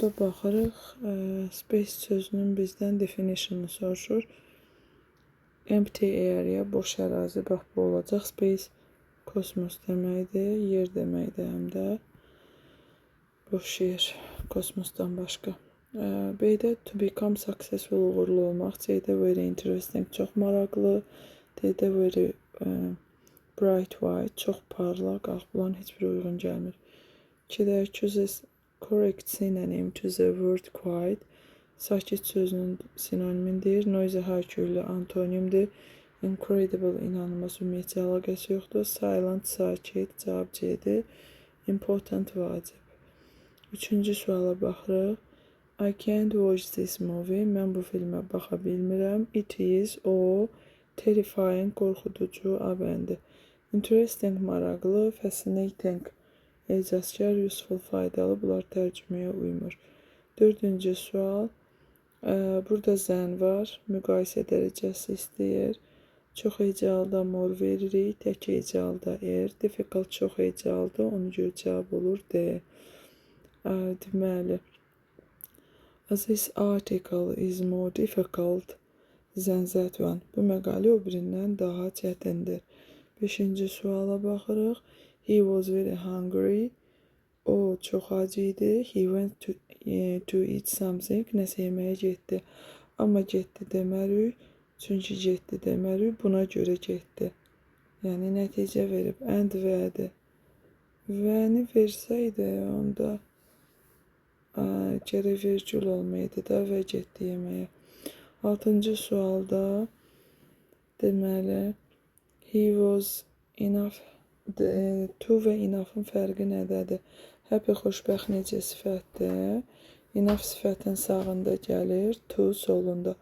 Burada baxırıq, space sözünün bizdən definition'ını soruşur. Empty area, boş ərazi, bax bu olacaq. Space, kosmos deməkdir, yer deməkdir həm də. Boş yer, kosmosdan başqa. B-də to become successful, uğurlu olmaq. C-də very interesting, çox maraqlı. D-də very bright white, çox parlaq, ağ. Bunların heç biri uyğun gəlmir. 2-də choose correct synonym to the word quiet. Sakit sözünün sinonimindir. Noisy, hayküylü antonimdir. Incredible, inanılmaz, ümumiyyətcə əlaqəsi yoxdur. Silent, sakit, cavab C-dir. Important, vacib. 3-cü suala baxırıq. I can't watch this movie. Mən bu filmə baxa bilmirəm. It is, o, terrifying, qorxuducu, A-bəndi. Interesting, maraqlı, fascinating, ecazkar, useful, faydalı. Bunlar tərcüməyə uymur. 4-cü sual. Burada zən var. Müqayisə dərəcəsi istəyir. Çox hecalıda mor veririk. Tək hecalıda Difficult çox hecalıdır. Ona görə cavab olur D. Deməli, this article is more difficult than that one. Bu məqalə o birindən daha çətindir. 5-ci suala baxırıq. He was very hungry. O çox ac idi. He went to eat something. Nəsə yeməyə getdi. Amma getdi demərik. Çünki getdi demərik. Buna görə getdi. Yəni nəticə verib. And vədir. Vəni versəydi onda gərək vergül olmaydı da və getdi yeməyə. 6-cı sualda deməli he was enough. To və enough'ın fərqi nədədir? Happy, xoşbəxt necə sifətdir? Enough sifətin sağında gəlir, to solunda.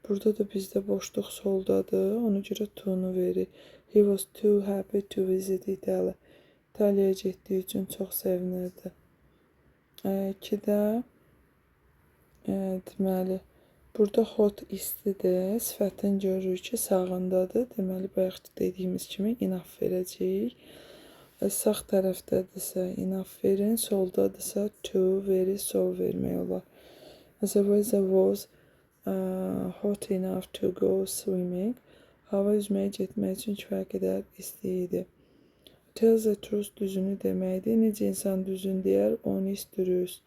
Burada da bizdə boşluq soldadır, ona görə to-nu veririk. He was too happy to visit Italy. İtaliyaya getdiyi üçün çox sevinirdi. 2-də deməli, burada hot istidir, sifətin görürük ki, sağındadır. Deməli, bayaq dediyimiz kimi enough verəcəyik. Sağ tərəfdədirsə enough verin, soldadırsa to, very, so vermək olar. The weather was hot enough to go swimming. Hava üzməyə getmək üçün kifayət qədər isti idi. Tell the truth, düzünü deməkdir. Necə insan düzünü deyər? Honest, dürüst.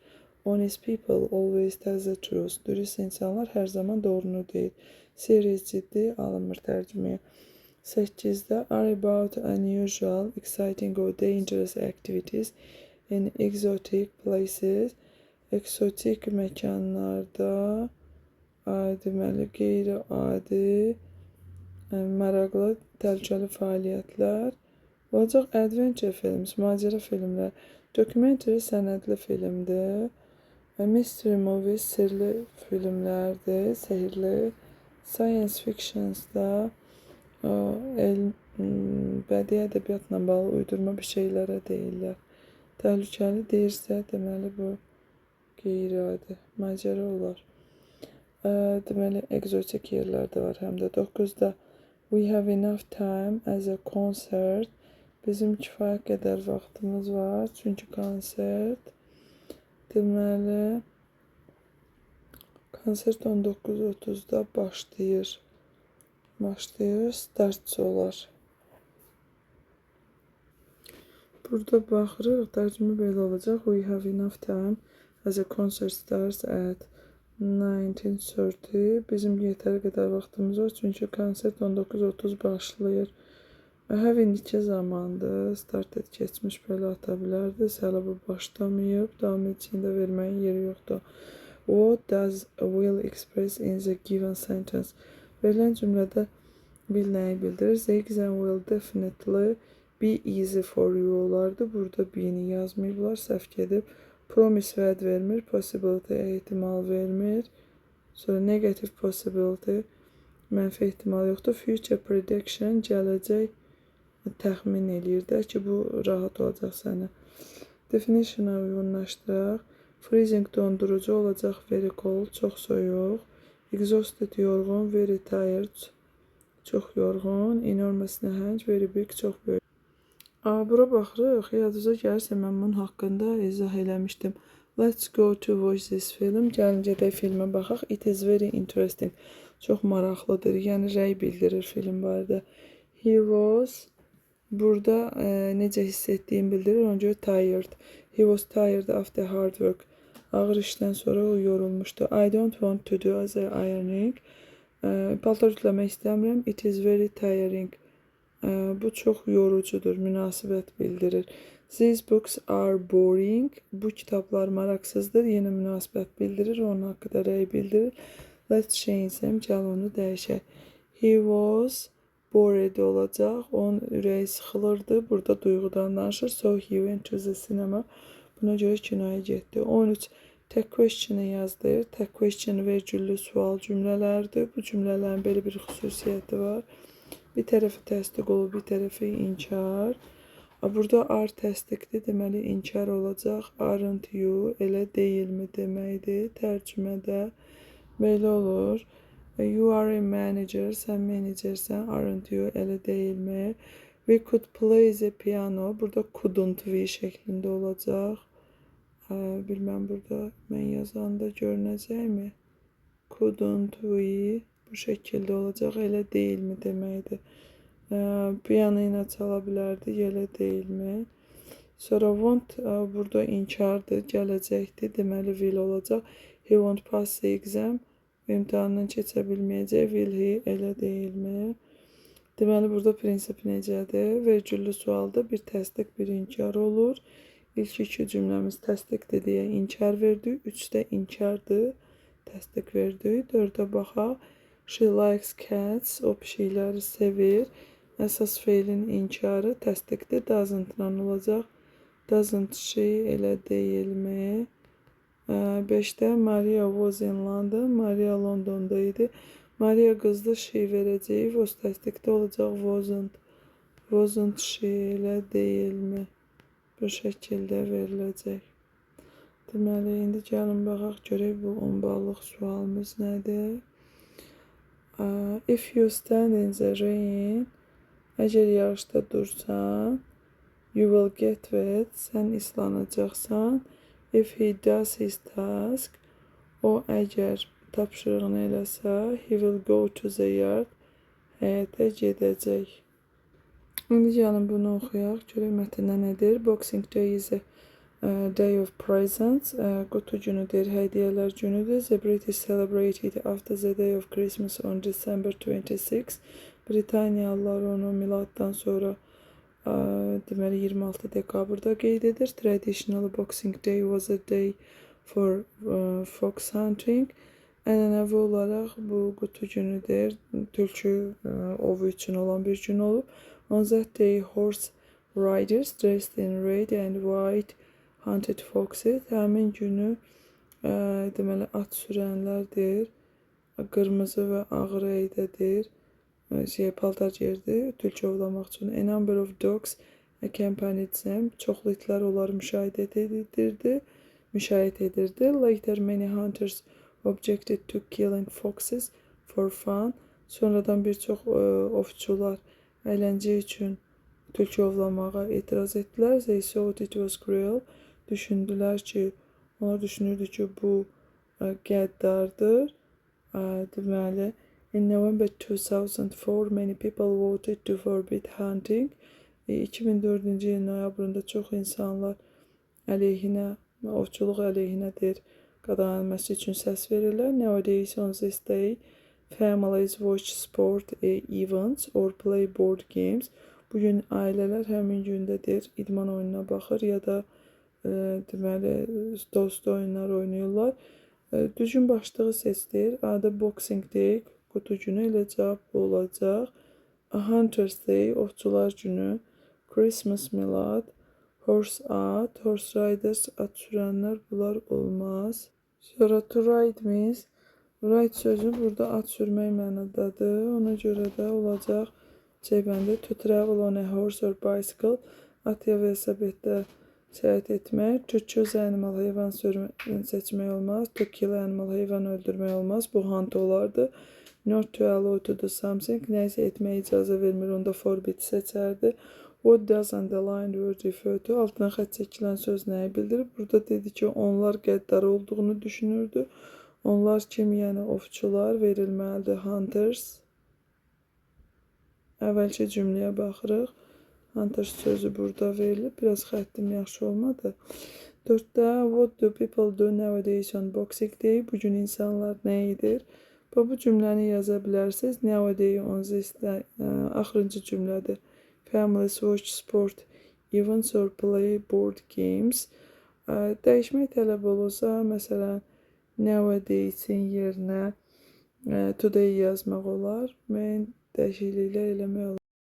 Honest people always tell the truth. Dürüst insanlar hər zaman doğrunu deyir. Serious, ciddi, alınmır tərcüməyə. 8-də are about unusual, exciting or dangerous activities in exotic places. Eksotik məkanlarda deməli qeyri-adi, maraqlı, təhlükəli fəaliyyətlər. Olacaq adventure films, macera filmlər. Documentary sənədli filmdir. Mystery movies, sirli filmlərdir, sehirli. Science fictions da bədii ədəbiyyatla bağlı uydurma bir şeylərə deyirlər. Təhlükəli deyirsə, deməli bu qeyri-adi, macera olar. Deməli, egzotik yerlər də var həm də. 9-da we have enough time as a concert. Bizim kifayət qədər vaxtımız var, çünki konsert. Deməli, konsert 19:30-da başlayır. Start olar. Burada baxırıq, tərcümə belə olacaq. We have enough time as a concert starts at 19:30. Bizim yetəri qədər vaxtımız var, çünki konsert 19:30 başlayır. Have indiki zamandır. Started keçmiş belə ata bilərdi. Hələ bu başlamayıb. Davam içində verməyin yeri yoxdur. What does will express in the given sentence? Verilən cümlədə will nəyi bildirir? The exam will definitely be easy for you olardı. Burada be-ni yazmayıblar, səhv gedib. Promise vəd vermir, possibility ehtimal vermir. Sonra negative possibility, mənfi ehtimal yoxdur. Future prediction, gələcək təxmin eləyir də ki, bu rahat olacaq sənə. Definition-a uyğunlaşdıraq. Freezing, dondurucu olacaq. Very cold, çox soyuq. Exhausted, yorğun. Very tired, çox yorğun. Enormous, nəhəng. Very big, çox böyük. Bura baxırıq. Yadınıza gəlirsə, mən bunun haqqında izah eləmişdim. Let's go to watch this film. Gəlin gedək filmə baxaq. It is very interesting. Çox maraqlıdır. Yəni rəy bildirir film barədə. He was burada necə hiss etdiyini bildirir. Ona görə tired. He was tired after hard work. Ağır işdən sonra o yorulmuşdu. I don't want to do other ironing. Paltar ütləmək istəmirəm. It is very tiring. Bu çox yorucudur, münasibət bildirir. These books are boring. Bu kitablar maraqsızdır, yenə münasibət bildirir, onun haqqında rəy bildirir. Let's change them, gəl onu dəyişək. He was bored olacaq, onun ürəyi sıxılırdı, burada duyğudan danışır. So he went to the cinema. Buna görə kinoya getdi. 13. Tək question'ı yazdır. Tək question vergüllü sual cümlələrdir. Bu cümlələrin belə bir xüsusiyyəti var. Bir tərəfi təsdiq olub, bir tərəfi inkar. Burada are təsdiqdir, deməli inkar olacaq. Aren't you, elə deyilmi deməkdir. Tərcümədə belə olur. You are a manager, sən menecersən. Aren't you, elə deyilmi? We could play the piano. Burada couldn't we şəklində olacaq. Bilməm, burada mən yazanda görünəcəkmi? Couldn't we bu şəkildə olacaq, elə deyilmi deməkdir. Piyano ilə çala bilərdi, elə deyilmi? Sonra want burada inkardır, gələcəkdir, deməli will olacaq. He won't pass the exam, imtahandan keçə bilməyəcək, will he, elə deyilmi? Deməli burada prinsip necədir? Vergüllü sualda bir təsdiq, bir inkar olur. İlk iki cümləmiz təsdiqdir deyə inkar verdik, 3-də inkardır. Təsdiq verdik. 4-ə baxaq. She likes cats. O pişikləri sevir. Əsas feilin inkarı təsdiqdir. Doesn't-la olacaq. Doesn't she, elə deyilmi? 5-də Maria was in London. Maria Londonda idi. Maria qızdı. She verəcəyik. Was təsdiqdə olacaq. Wasn't. Wasn't she, elə deyilmi? Bu şəkildə veriləcək. Deməli, indi gəlin baxaq, görək bu 10 ballıq sualımız nədir? If you stand in the rain, əgər yağışda dursan, you will get wet, sən islanacaqsan. If he does his task, o əgər tapşırığını eləsə, he will go to the yard, həyətə gedəcək. İndi gəlin bunu oxuyaq, görək mətndə nədir? Boxing Day is a day of presents. Qutu günüdür, hədiyyələr günüdür. The British celebrated after the day of Christmas on December 26. Britaniyalılar onu miladdan sonra deməli 26 dekabrda qeyd edir. Traditional Boxing Day was a day for fox hunting. Ənənəvi olaraq bu qutu günüdür, tülkü ovu üçün olan bir gün olub. On that day, horse riders dressed in red and white hunted foxes. Həmin günü deməli at sürənlərdir, qırmızı və ağ rəydədir, paltar geyirdi, tülkü ovlamaq üçün. A number of dogs accompanied them. Çoxlu itlər onları müşahidə edirdi. Later, many hunters objected to killing foxes for fun. Sonradan bir çox ovçular əyləncə üçün tülkü ovlamağa etiraz etdilər. They thought it was cruel. Onlar düşünürdü ki, bu qəddardır. Deməli, in November 2004, many people voted to forbid hunting. 2004-cü il noyabrında çox insanlar ovçuluq əleyhinədir, qadağanedilməsi üçün səs verirlər. Nowadays, on this day, families watch sport events or play board games. Bugün ailələr həmin gündədir, idman oyununa baxır ya da deməli dost oyunlar oynayırlar. Düzgün başlığı seçdir. Adı Boxing Day, qutu günü, elə cavab olacaq. Hunters Day, ovçular günü. Christmas milad. Horse at, horse riders, at sürənlər, bunlar olmaz. Sonra to ride means, ride sözü burada at sürmək mənadadır. Ona görə də olacaq cəbəndə to travel on a horse or bicycle, at ya velosipeddə səyahət etmək. To choose animal, heyvan seçmək olmaz. To kill animal, heyvan öldürmək olmaz. Bu hunt olardı. Not to allow to do something, nəyisə etməyə icazə vermir, onda forbid seçərdi. What does underlined word refer to? Altına xətt çəkilən söz nəyi bildirir? Burada dedi ki, onlar qəddar olduğunu düşünürdü. Onlar kim? Yəni ovçular verilməlidir. Hunters. Əvvəlki cümləyə baxırıq. Hunters sözü burada verilib. Biraz xəttim yaxşı olmadı. 4-də what do people do nowadays on Boxing Day? Bugün insanlar nə edir? Bu cümləni yaza bilərsiniz. Nowadays on this axırıncı cümlədir. Families watch sport events or play board games. Dəyişmək tələb olursa, məsələn, nowadays-in yerinə today yazmaq olar. Mən dəyişikliklər eləmək olar.